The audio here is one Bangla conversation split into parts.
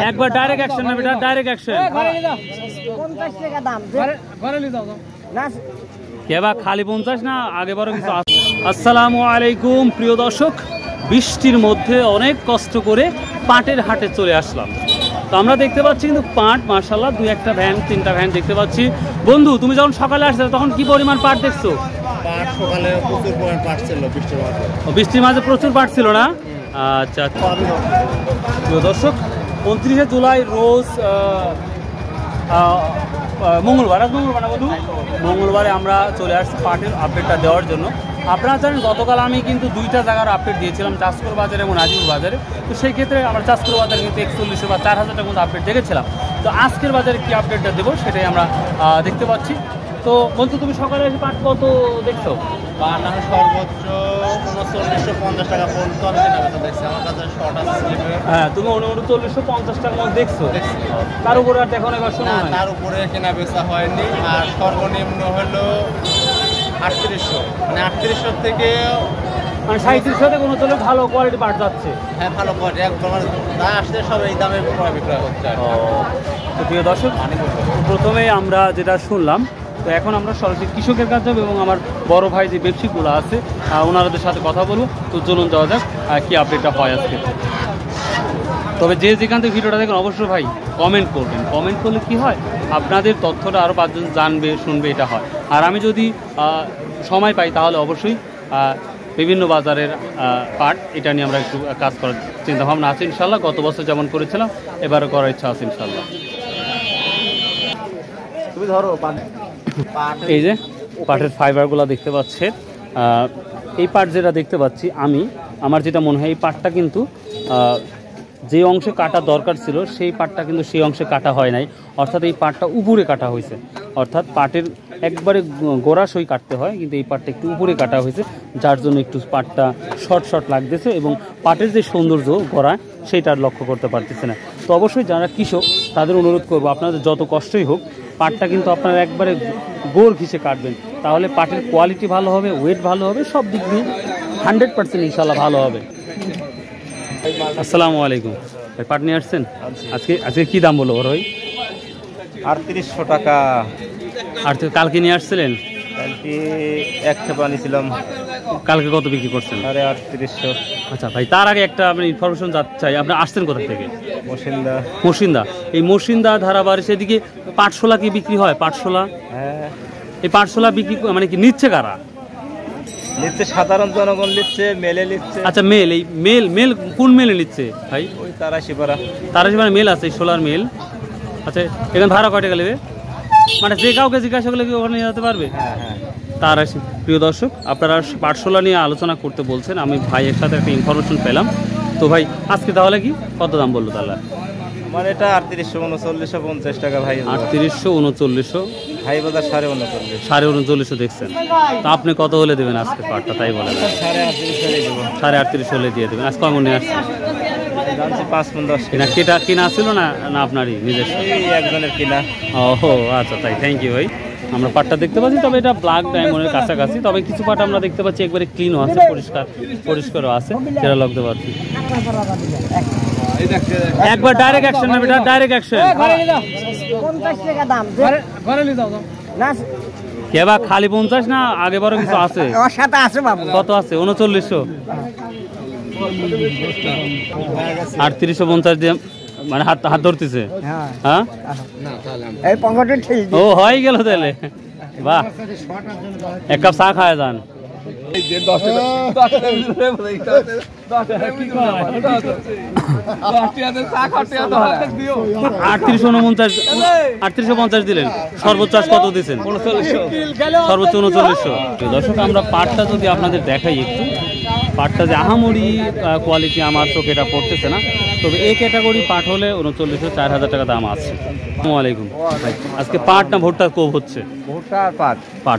একবার ডাইরেক্ট অ্যাকশন না বেটা, ডাইরেক্ট অ্যাকশন। কেবা খালি 50 না, আগে বড় কিছু আছে। আসসালামু আলাইকুম প্রিয় দর্শক, বৃষ্টির মধ্যে অনেক কষ্ট করে পাটের হাটে চলে আসলাম। তো আমরা দেখতে পাচ্ছি কিন্তু পাট মাশাআল্লাহ 2-1টা ভ্যান 3টা ভ্যান দেখতে পাচ্ছি। বন্ধু তুমি যখন সকালে আসছো তখন কি পরিমাণ পাট দেখছো? পাট সকালে প্রচুর পরিমাণ পাট ছিল বৃষ্টির মাঝে। বৃষ্টির মাঝে প্রচুর পাট ছিল না? আচ্ছা প্রিয় দর্শক, 29শে জুলাই রোজ মঙ্গলবার, মঙ্গলবারে আমরা চলে আসছি পাটের আপডেটটা দেওয়ার জন্য। আপনারা জানেন গতকাল আমি কিন্তু 2টা জায়গার আপডেট দিয়েছিলাম, চাষকর বাজারে এবং নাজিপুর বাজারে। তো সেই ক্ষেত্রে আমরা চাষকর বাজারে কিন্তু 4100 বা 4000 টাকার মতো আপডেট দেখেছিলাম। তো আজকের বাজারে কী আপডেটটা দেবো সেটাই আমরা দেখতে পাচ্ছি। তো বলছো তুমি সকালে এসে পাট কত দেখছো? পাট আমি সর্বোচ্চ 3950 টাকা পর্যন্ত দেখছি। আমার কাছে শর্ট আছে। হ্যাঁ, তুমি 3950 টাকার মতো দেখছো। তার উপরে আর দেখো না? এবার শোনো, তার উপরে কেনা বেচা হয়নি। আর সর্বনিম্ন হলো 3800, মানে 3800 থেকে মানে 3700 থেকে কোনো চলে ভালো কোয়ালিটি পাট যাচ্ছে। হ্যাঁ, ভালো কোয়ালিটি একদম যা আসছে সব এই দামে বিক্রয় হচ্ছে। তো প্রিয় দর্শক, প্রথমেই আমরা যেটা শুনলাম, তো এখন আমরা সরাসরি কৃষকের কাছে যাবো এবং আমার বড় ভাই যে ব্যবসায়ীগুলো আছে ওনাদের সাথে কথা বলবো। তো চলুন যাওয়া যাক কী আপডেটটা হয় আজকে। তবে যে যেখান থেকে ভিডিওটা দেখেন অবশ্যই ভাই কমেন্ট করবেন। কমেন্ট করলে কি হয়, আপনাদের তথ্যটা আরও 5 জন জানবে, শুনবে, এটা হয়। আর আমি যদি সময় পাই তাহলে অবশ্যই বিভিন্ন বাজারের পাট এটা নিয়ে আমরা একটু কাজ করার চিন্তাভাবনা আছে ইনশাল্লাহ। গত বছর যেমন করেছিলাম এবারও করার ইচ্ছা আছে ইনশাল্লাহ। তুমি ধরো এই যে পাটের ফাইবারগুলো দেখতে পাচ্ছে, এই পাট যেটা দেখতে পাচ্ছি আমার যেটা মনে হয় এই পাটটা কিন্তু যে অংশে কাটা দরকার ছিল সেই পাটটা কিন্তু সেই অংশে কাটা হয় নাই। অর্থাৎ এই পাটটা উপরে কাটা হয়েছে। অর্থাৎ পাটের একবারে গোড়া সই কাটতে হয়, কিন্তু এই পাটটা একটু উপরে কাটা হয়েছে, যার জন্য একটু পাটটা শর্ট লাগতেছে এবং পাটের যে সৌন্দর্য গোড়া সেইটা লক্ষ্য করতে পারতেছে না। তো অবশ্যই যারা কৃষক তাদের অনুরোধ করবো, আপনাদের যত কষ্টই হোক পাটটা কিন্তু আপনারা একবারে গোড় ঘিসে কাটবেন, তাহলে পাটের কোয়ালিটি ভালো হবে, ওয়েট ভালো হবে, সব দিক দিয়ে 100% ইনশাল্লাহ ভালো হবে। আসসালামু আলাইকুম ভাই, পাট নিয়ে আসছেন? আজকে কি দাম বলবো ভাই? 3800 টাকা। আর কালকে নিয়ে আসছিলেন? কালকে এক খেপা নিয়েছিলাম। কালকে কত বিক্রি করছেন? 3800। আচ্ছা ভাই, তার আগে একটা আপনি ইনফরমেশন জানতে চাই, আপনি আসছেন কোথা থেকে? মসিন্দা। এই মসিন্দা ধারাবাড়ি সেদিকে পাটশোলা কি বিক্রি হয়? পাটশোলা, হ্যাঁ। এই পাটশোলা বিক্রি মানে কি নিচ্ছে কারা? নিচ্ছে সাধারণ জনগণ নিচ্ছে, মেলে নিচ্ছে। আচ্ছা এই মেল কোন মেলে নিচ্ছে ভাই? ওই তারাশিপাড়া মেল আছে, সোলার মেল। আচ্ছা, এখানে ভাড়া কয় টাকা নেবে? মানে যে কাউকে জিজ্ঞাসা করলে কি ওখানে নিয়ে যেতে পারবে? হ্যাঁ হ্যাঁ। তার আসে। প্রিয় দর্শক, আপনারা পাটশোলা নিয়ে আলোচনা করতে বলছেন, আমি ভাইয়ের সাথে একটা ইনফরমেশন পেলাম। তো ভাই আজকে তাহলে কি কত দাম বললো তাহলে? মানে এটা 3800-3950 টাকা ভাই। 3800-3900 ভাই বাজার 3950। 3950 দেখছেন? তো আপনি কত হলে দেবেন আজকে পাটটা তাই বলেন? 38.5 হলে দিয়ে দেবেন। আজ কয় মনে আসছে? 5 মণ 10 কিনা কিনা ছিল না আপনারই নিজস্ব? একজনের কিনা। ও আচ্ছা, তাই থ্যাংক ইউ ভাই। আমরা পাটটা দেখতে পাচ্ছি, তবে এটা ব্ল্যাক ডায়মন্ডের কাছাকাছি। তবে কিছু পাট আমরা দেখতে পাচ্ছি একবারে ক্লিনও আছে, পরিষ্কারও আছে, সেটা লাগতে পারছি। একবার ডাইরেক্ট অ্যাকশন না বেটা, ডাইরেক্ট অ্যাকশন। কেবা খালি 50 না, আগে বড় কিছু আছে? কত আছে? 3900। 3850 দিয়ে মানে হাত ধরতেছে। হ্যাঁ, ও হয়ে গেল তাহলে। বাহ, এক কাপ চা খায় যান। 3850 দিলেন, সর্বোচ্চ কত দিচ্ছেন? সর্বোচ্চ 3900। দর্শক, আমরা পাটটা যদি আপনাদের দেখাই একটু, পাটটা যে আহামরি কোয়ালিটি আমার চোখে এটা পড়তেছে না, তবে এই ক্যাটাগরি পাট হলে 3900 4000 টাকা দাম আছে। আসসালামু আলাইকুম ভাই, আজকে পাট না ভুট্টা কম হচ্ছে? ভুট্টা আর পাট।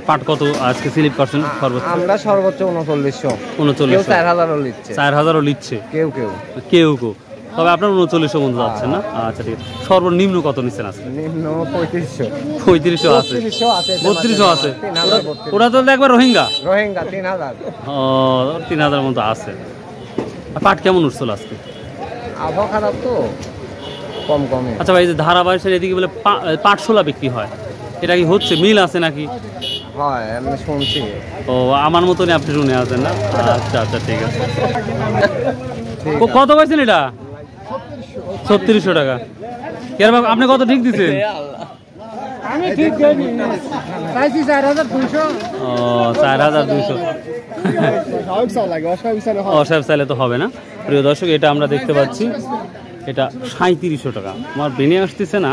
পাট কত আজকে স্লিপ করছেন? সর্বোচ্চ আমরা সর্বোচ্চ 3900। 4000ও লিচ্ছে। 4000ও লিচ্ছে কেউ। তবে আপনার 3900 বন্ধু যাচ্ছেন না? আচ্ছা ঠিক আছে। সর্বনিম্ন কত নিচ্ছেন আজকে? নিম্ন 3500 আছে, 3200 আছে। ওরা তো একবার রোহিঙ্গা 3000। ও 3000 মতো আছে। পাট কেমন উঠছিল আজকে? আবহাওয়া খারাপ তো, কম কমে। আচ্ছা ভাই, এই যে ধারাবাহিকের এদিকে বলে পাটশোলা বিক্রি হয়, এটা কি হচ্ছে? মিল আছে নাকি? হয়, আমি শুনছি। ও, আমার মতনই আপনি শুনে আছেন না? আচ্ছা আচ্ছা, ঠিক আছে। কত পাইছেন এটা? 3600 টাকা। আপনি কত ঠিক দিচ্ছেন? আমি ঠিক দেইনি, চাইছি 4200। ও, 4200। অসাহেব চাইলে তো হবে না। প্রিয় দর্শক, এটা আমরা দেখতে পাচ্ছি, এটা 3700 টাকা। আমার বেনে আসতেছে না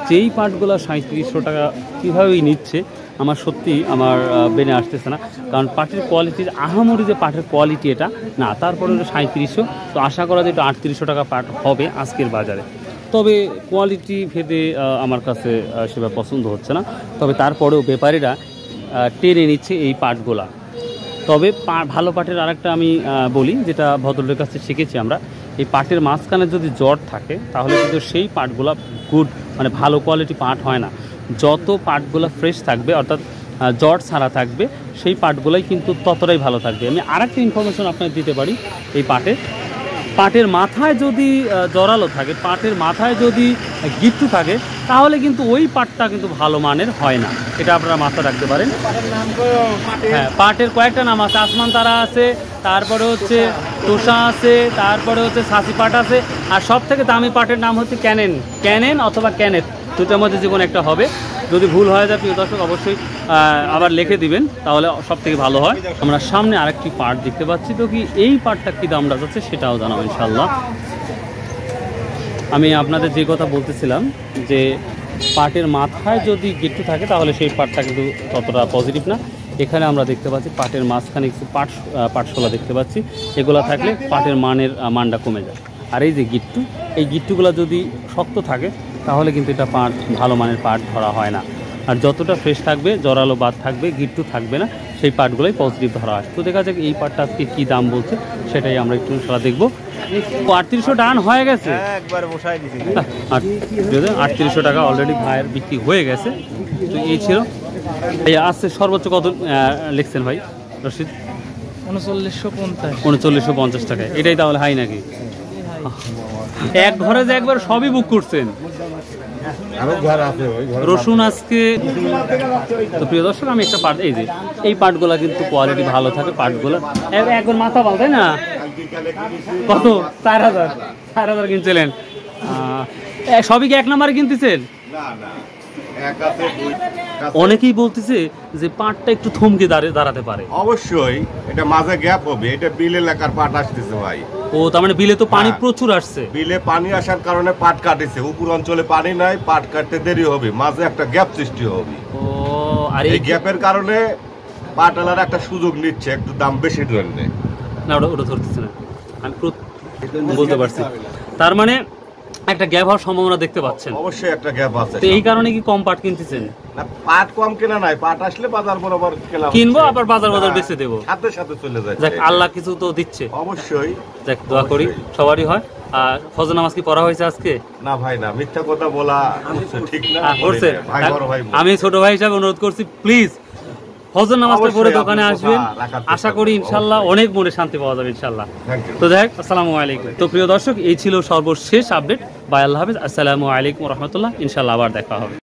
যেই পাটগুলো 3700 টাকা কীভাবেই নিচ্ছে, আমার সত্যি আমার বেনে আসতেছে না। কারণ পাটের কোয়ালিটির আহামরি যে পাটের কোয়ালিটি এটা না, তারপরে 3700। তো আশা করা যায় এটা 3800 টাকা পাট হবে আজকের বাজারে। তবে কোয়ালিটি ভেদে আমার কাছে সেভাবে পছন্দ হচ্ছে না। তবে তারপরেও ব্যাপারীরা টেনে নিচ্ছে এই পাটগুলা। তবে ভালো পাটের আরেকটা আমি বলি, যেটা ভদ্রলোকের কাছে শিখেছি আমরা, এই পাটের মাঝখানে যদি জট থাকে তাহলে কিন্তু সেই পাটগুলা গুড, মানে ভালো কোয়ালিটি পাট হয় না। যত পাটগুলা ফ্রেশ থাকবে, অর্থাৎ জট ছাড়া থাকবে, সেই পাটগুলাই কিন্তু ততটাই ভালো থাকবে। আমি আরেকটা ইনফরমেশন আপনাকে দিতে পারি, এই পাটের মাথায় যদি জড়ালো থাকে, পাটের মাথায় যদি গিট্টু থাকে, তাহলে কিন্তু ওই পাটটা কিন্তু ভালো মানের হয় না। এটা আপনারা মাথায় রাখতে পারেন। হ্যাঁ, পাটের কয়েকটা নাম আছে, আসমান তারা আছে, তারপরে হচ্ছে তোষা আছে, তারপরে হচ্ছে সাসি পাট আছে, আর সব থেকে দামি পাটের নাম হচ্ছে ক্যানেন অথবা ক্যানেট, দুটার মধ্যে যে কোনো একটা হবে। যদি ভুল হয়ে যায় প্রিয় দর্শক অবশ্যই আবার লিখে দিবেন, তাহলে সব থেকে ভালো হয়। আমরা সামনে আরেকটি পাট দেখতে পাচ্ছি, তো কি এই পাটটা কী দাম যাচ্ছে সেটাও জানাবো ইনশাল্লাহ। আমি আপনাদের যে কথা বলতেছিলাম যে পাটের মাথায় যদি গিট্টু থাকে তাহলে সেই পাটটা কিন্তু ততটা পজিটিভ না। এখানে আমরা দেখতে পাচ্ছি পাটের মাঝখানে কিছু পাটশোলা দেখতে পাচ্ছি, এগুলো থাকলে পাটের মানটা কমে যায়। আর এই যে গিট্টু, এই গিট্টুগুলো যদি শক্ত থাকে তাহলে কিন্তু এটা পাট ভালো মানের পাট ধরা হয় না। আর যতটা ফ্রেশ থাকবে, জরালো বাদ থাকবে, গিট্টু থাকবে না, সেই পাটগুলোই পজিটিভ ধরা হয়। তো দেখা যাক এই পাটটা আজকে কী দাম বলছে, সেটাই আমরা একটু সারা দেখবো। 3800 টাকা হয়ে গেছে, একবার বসাই দিছি। 3800 টাকা অলরেডি ভাইয়ের বিক্রি হয়ে গেছে। তো এই ছিল। এই আসছে সর্বোচ্চ কত লিখছেন ভাই রশিদ? 3950 টাকায়। এটাই তাহলে হাই নাকি? এক ঘরে যে একবার সবই বুক করছেন। রসুন আজকে। তো প্রিয় দর্শক, আমি একটা পাট, এই যে এই পাটগুলা কিন্তু কোয়ালিটি ভালো থাকে পাটগুলো। একবার মাথা পাল, তাই না? কত? 4000 কিনছিলেন? সবই কি 1 নম্বরে কিনতেছেন? অনেকেই বলতেছে যে পাটটা একটু থমকে দাঁড়াতে পারে। অবশ্যই এটা মাঝে গ্যাপ হবে, এটা বিল এলাকার পাট আসতেছে ভাই। ও, তার মানে বিলে তো পানি প্রচুর আসছে। বিলে পানি আসার কারণে পাট কাটেছে, উপর অঞ্চলে পানি নাই, পাট কাটতে দেরি হবে, মাঝে একটা গ্যাপ সৃষ্টি হবে। ও, আর এই গ্যাপের কারণে পাটওয়ালারা একটা সুযোগ নিচ্ছে একটু দাম বেশি জন্য। না, ওটা ধরতেছে না, আমি বলতে পারছি। তার মানে একটা গ্যাপ হওয়ার সম্ভাবনা দেখতে পাচ্ছেন। অবশ্যই একটা গ্যাপ আছে। তো এই কারণে কি কম পাট কিনতেছেন? না, পাট কম কেনা নাই, পাট আসলে বাজার বরাবর কিনবো, আবার বাজার বেচে দেবো, সাথে সাথে চলে যায়। যাক, আল্লাহ কিছু তো দিচ্ছে। অবশ্যই, যাক, দোয়া করি সবারই হয়। আর ফজর নামাজ কি পড়া হয়েছে আজকে? না ভাই, না, মিথ্যা কথা বলা ঠিক না। আমি ছোট ভাই হিসাবে অনুরোধ করছি, প্লিজ ফজর নামাজটা পড়ে দোকানে আসবেন। আশা করি ইনশাল্লাহ অনেক মনে শান্তি পাওয়া যাবে ইনশাল্লাহ। তো দেখ, আসসালামু আলাইকুম। তো প্রিয় দর্শক, এই ছিল সর্বশেষ আপডেট। বাই, আল্লাহ হাফেজ, আসসালামু আলাইকুম রহমতুল্লাহ। ইনশাল্লাহ আবার দেখা হবে।